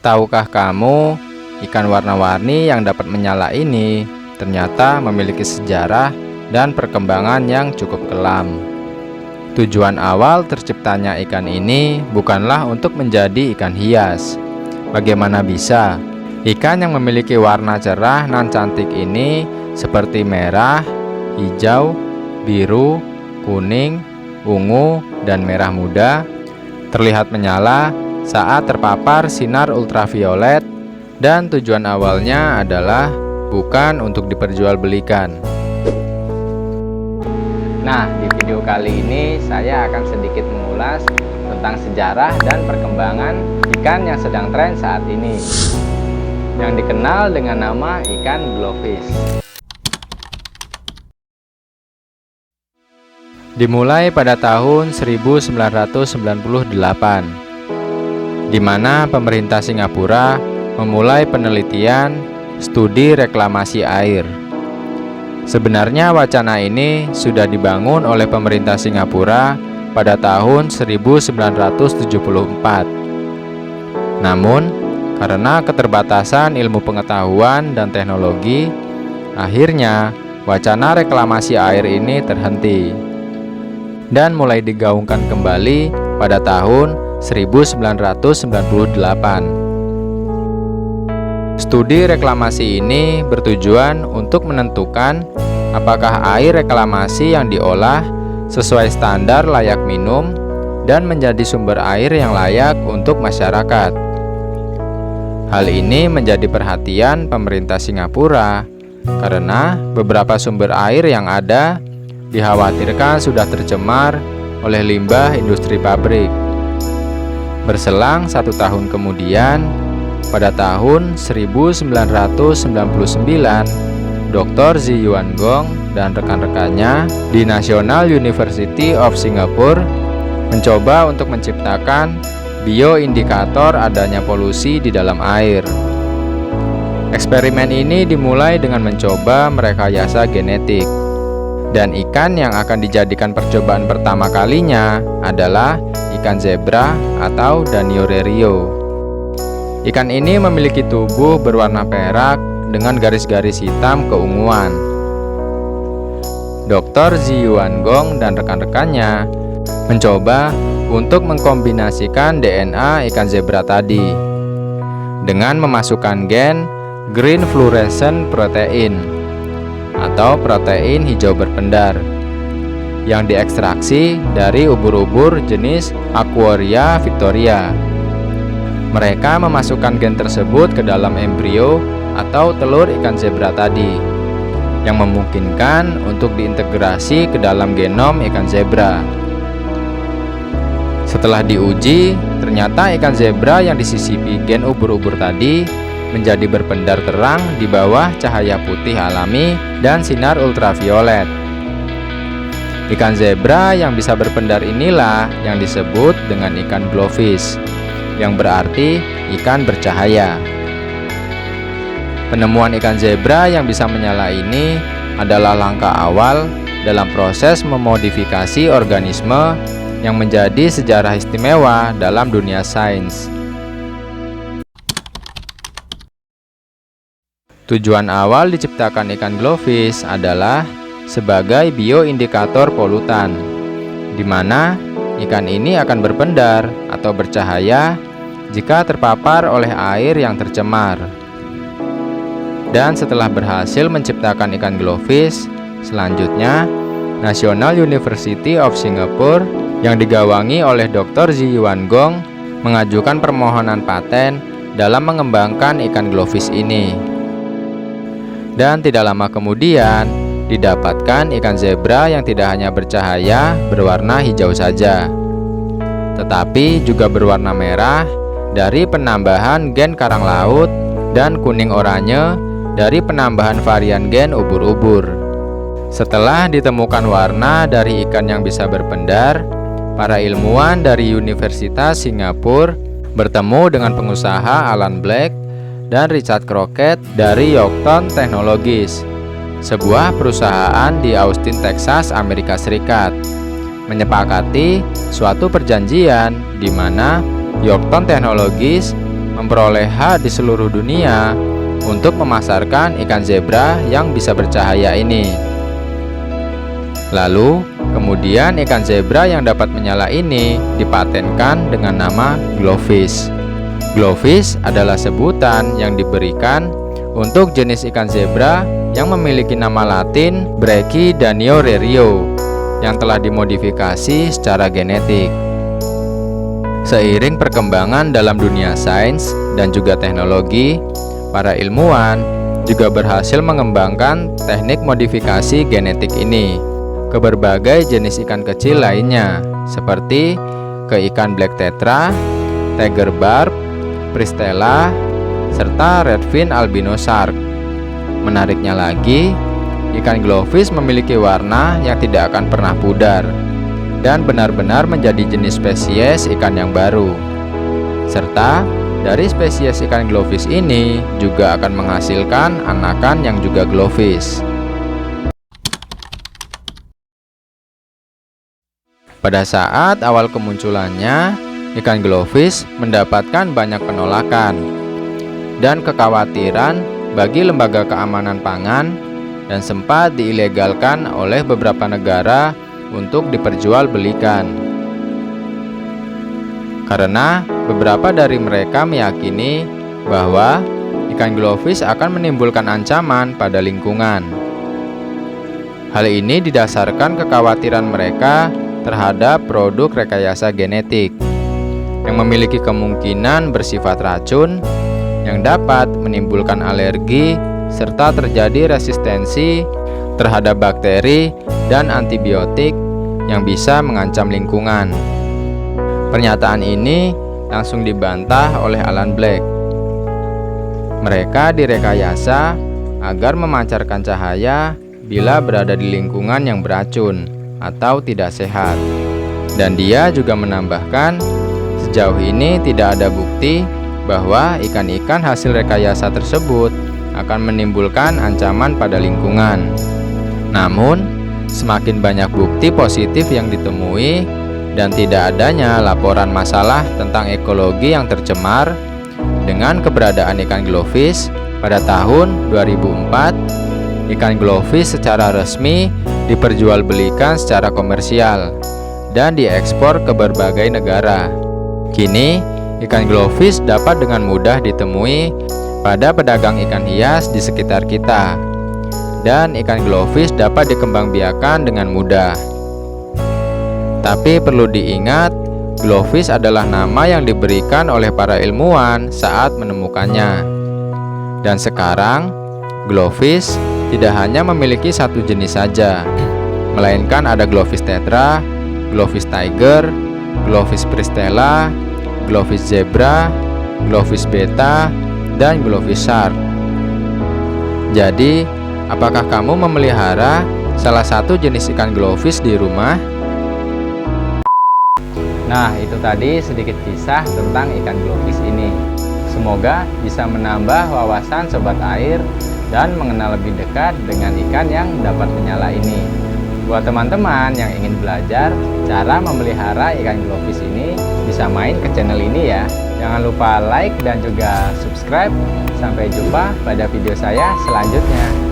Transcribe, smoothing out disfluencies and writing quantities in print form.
Tahukah kamu, ikan warna-warni yang dapat menyala ini ternyata memiliki sejarah dan perkembangan yang cukup kelam. Tujuan awal terciptanya ikan ini bukanlah untuk menjadi ikan hias. Bagaimana bisa? Ikan yang memiliki warna cerah nan cantik ini seperti merah, hijau, biru, kuning, ungu, dan merah muda terlihat menyala saat terpapar sinar ultraviolet, dan tujuan awalnya adalah bukan untuk diperjualbelikan. Nah, di video kali ini saya akan sedikit mengulas tentang sejarah dan perkembangan ikan yang sedang tren saat ini, yang dikenal dengan nama ikan glowfish. Dimulai pada tahun 1998, di mana pemerintah Singapura memulai penelitian studi reklamasi air. Sebenarnya wacana ini sudah dibangun oleh pemerintah Singapura pada tahun 1974. Namun, karena keterbatasan ilmu pengetahuan dan teknologi, akhirnya wacana reklamasi air ini terhenti dan mulai digaungkan kembali pada tahun 1998. Studi reklamasi ini bertujuan untuk menentukan apakah air reklamasi yang diolah sesuai standar layak minum dan menjadi sumber air yang layak untuk masyarakat. Hal ini menjadi perhatian pemerintah Singapura karena beberapa sumber air yang ada dikhawatirkan sudah tercemar oleh limbah industri pabrik. Berselang 1 tahun kemudian, pada tahun 1999, Dr. Zhi Yuan-gong dan rekan-rekannya di National University of Singapore mencoba untuk menciptakan bioindikator adanya polusi di dalam air. Eksperimen ini dimulai dengan mencoba merekayasa genetik, dan ikan yang akan dijadikan percobaan pertama kalinya adalah ikan zebra atau Daniorerio. Ikan ini memiliki tubuh berwarna perak dengan garis-garis hitam keunguan. Dr. Zhi Yuan-gong dan rekan-rekannya mencoba untuk mengkombinasikan DNA ikan zebra tadi dengan memasukkan gen green fluorescent protein atau protein hijau berpendar yang diekstraksi dari ubur-ubur jenis Aquaria victoria. Mereka memasukkan gen tersebut ke dalam embrio atau telur ikan zebra tadi, yang memungkinkan untuk diintegrasi ke dalam genom ikan zebra. Setelah diuji, ternyata ikan zebra yang disisipi gen ubur-ubur tadi menjadi berpendar terang di bawah cahaya putih alami dan sinar ultraviolet. Ikan zebra yang bisa berpendar inilah yang disebut dengan ikan glowfish, yang berarti ikan bercahaya. Penemuan ikan zebra yang bisa menyala ini adalah langkah awal dalam proses memodifikasi organisme yang menjadi sejarah istimewa dalam dunia sains. Tujuan awal diciptakan ikan glowfish adalah sebagai bioindikator polutan, di mana ikan ini akan berpendar atau bercahaya jika terpapar oleh air yang tercemar. Dan setelah berhasil menciptakan ikan glowfish, selanjutnya National University of Singapore yang digawangi oleh Dr. Zhi Yuan-gong mengajukan permohonan paten dalam mengembangkan ikan glowfish ini. Dan tidak lama kemudian didapatkan ikan zebra yang tidak hanya bercahaya berwarna hijau saja, tetapi juga berwarna merah dari penambahan gen karang laut dan kuning oranye dari penambahan varian gen ubur-ubur. Setelah ditemukan warna dari ikan yang bisa berpendar, para ilmuwan dari Universitas Singapura bertemu dengan pengusaha Alan Black dan Richard Crockett dari Yorkton Technologies, sebuah perusahaan di Austin, Texas, Amerika Serikat, menyepakati suatu perjanjian di mana Yorkton Technologies memperoleh hak di seluruh dunia untuk memasarkan ikan zebra yang bisa bercahaya ini. Lalu, kemudian ikan zebra yang dapat menyala ini dipatenkan dengan nama glowfish. Glowfish adalah sebutan yang diberikan untuk jenis ikan zebra yang memiliki nama latin Brachydanio rerio yang telah dimodifikasi secara genetik. Seiring perkembangan dalam dunia sains dan juga teknologi, para ilmuwan juga berhasil mengembangkan teknik modifikasi genetik ini ke berbagai jenis ikan kecil lainnya, seperti ke ikan black tetra, tiger barb, pristella, serta redfin albino shark. Menariknya lagi, ikan glowfish memiliki warna yang tidak akan pernah pudar dan benar-benar menjadi jenis spesies ikan yang baru. Serta dari spesies ikan glowfish ini juga akan menghasilkan anakan yang juga glowfish. Pada saat awal kemunculannya, ikan glowfish mendapatkan banyak penolakan dan kekhawatiran bagi lembaga keamanan pangan dan sempat diilegalkan oleh beberapa negara untuk diperjualbelikan. Karena beberapa dari mereka meyakini bahwa ikan glowfish akan menimbulkan ancaman pada lingkungan. Hal ini didasarkan kekhawatiran mereka terhadap produk rekayasa genetik yang memiliki kemungkinan bersifat racun yang dapat menimbulkan alergi serta terjadi resistensi terhadap bakteri dan antibiotik yang bisa mengancam lingkungan. Pernyataan ini langsung dibantah oleh Alan Black. Mereka direkayasa agar memancarkan cahaya bila berada di lingkungan yang beracun atau tidak sehat. Dan dia juga menambahkan, sejauh ini tidak ada bukti bahwa ikan-ikan hasil rekayasa tersebut akan menimbulkan ancaman pada lingkungan. Namun, semakin banyak bukti positif yang ditemui dan tidak adanya laporan masalah tentang ekologi yang tercemar dengan keberadaan ikan glowfish, pada tahun 2004, ikan glowfish secara resmi diperjualbelikan secara komersial dan diekspor ke berbagai negara. Kini, ikan glowfish dapat dengan mudah ditemui pada pedagang ikan hias di sekitar kita, dan ikan glowfish dapat dikembangbiakan dengan mudah. Tapi perlu diingat, glowfish adalah nama yang diberikan oleh para ilmuwan saat menemukannya. Dan sekarang, glowfish tidak hanya memiliki satu jenis saja, melainkan ada glowfish tetra, glowfish tiger, glowfish pristella, glowfish zebra, glowfish beta, dan glowfish shark. Jadi, apakah kamu memelihara salah satu jenis ikan glowfish di rumah? Nah, itu tadi sedikit kisah tentang ikan glowfish ini. Semoga bisa menambah wawasan sobat air dan mengenal lebih dekat dengan ikan yang dapat menyala ini. Buat teman-teman yang ingin belajar cara memelihara ikan glowfish ini, bisa main ke channel ini ya. Jangan lupa like dan juga subscribe. Sampai jumpa pada video saya selanjutnya.